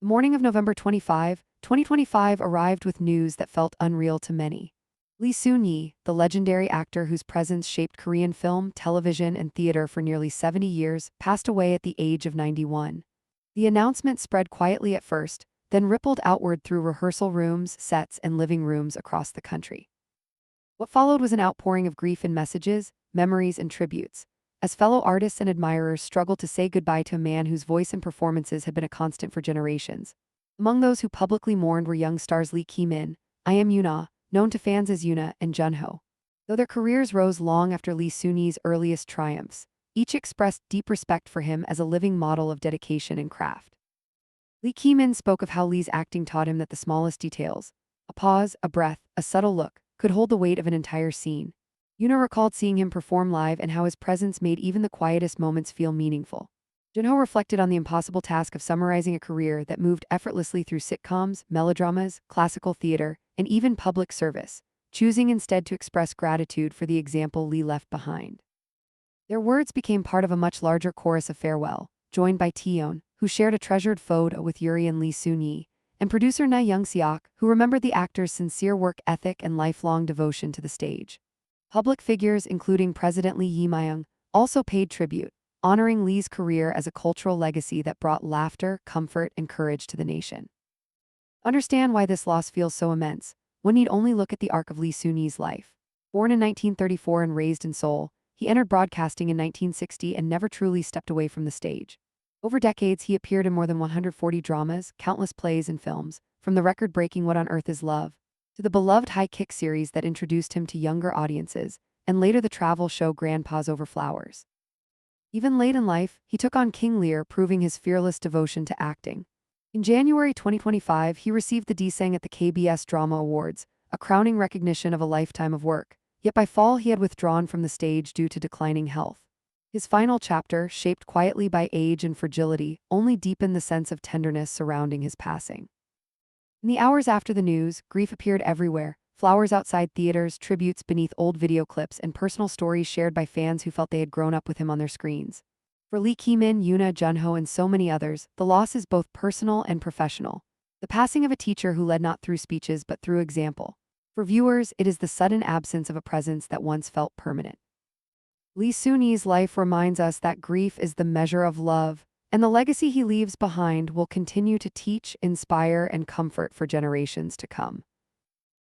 The morning of November 25, 2025 arrived with news that felt unreal to many. Lee Soon-jae, the legendary actor whose presence shaped Korean film, television, and theater for nearly 70 years, passed away at the age of 91. The announcement spread quietly at first, then rippled outward through rehearsal rooms, sets, and living rooms across the country. What followed was an outpouring of grief in messages, memories, and tributes, as fellow artists and admirers struggled to say goodbye to a man whose voice and performances had been a constant for generations. Among those who publicly mourned were young stars Lee Chae-min, I Am Yoona, known to fans as Yoona and Junho. Though their careers rose long after Lee Soon-jae's earliest triumphs, each expressed deep respect for him as a living model of dedication and craft. Lee Chae-min spoke of how Lee's acting taught him that the smallest details, a pause, a breath, a subtle look, could hold the weight of an entire scene. Yoona recalled seeing him perform live and how his presence made even the quietest moments feel meaningful. Junho reflected on the impossible task of summarizing a career that moved effortlessly through sitcoms, melodramas, classical theater, and even public service, choosing instead to express gratitude for the example Lee left behind. Their words became part of a much larger chorus of farewell, joined by Taeyeon, who shared a treasured photo with Yuri and Lee Soon-jae, and producer Na Young-seok, who remembered the actor's sincere work ethic and lifelong devotion to the stage. Public figures, including President Lee Jae-myung, also paid tribute, honoring Lee's career as a cultural legacy that brought laughter, comfort, and courage to the nation. To understand why this loss feels so immense, one need only look at the arc of Lee Soon-jae's life. Born in 1934 and raised in Seoul, he entered broadcasting in 1960 and never truly stepped away from the stage. Over decades, he appeared in more than 140 dramas, countless plays and films, from the record-breaking What on Earth is Love, to the beloved High Kick series that introduced him to younger audiences, and later the travel show Grandpa's Over Flowers. Even late in life, he took on King Lear, proving his fearless devotion to acting. In January 2025, he received the Daesang at the KBS Drama Awards, a crowning recognition of a lifetime of work, yet by fall he had withdrawn from the stage due to declining health. His final chapter, shaped quietly by age and fragility, only deepened the sense of tenderness surrounding his passing. In the hours after the news, grief appeared everywhere: flowers outside theaters, tributes beneath old video clips, and personal stories shared by fans who felt they had grown up with him on their screens. For Lee Chae-min, Yoona, Junho, and so many others, the loss is both personal and professional. The passing of a teacher who led not through speeches but through example. For viewers, it is the sudden absence of a presence that once felt permanent. Lee Soon-jae's life reminds us that grief is the measure of love, and the legacy he leaves behind will continue to teach, inspire, and comfort for generations to come.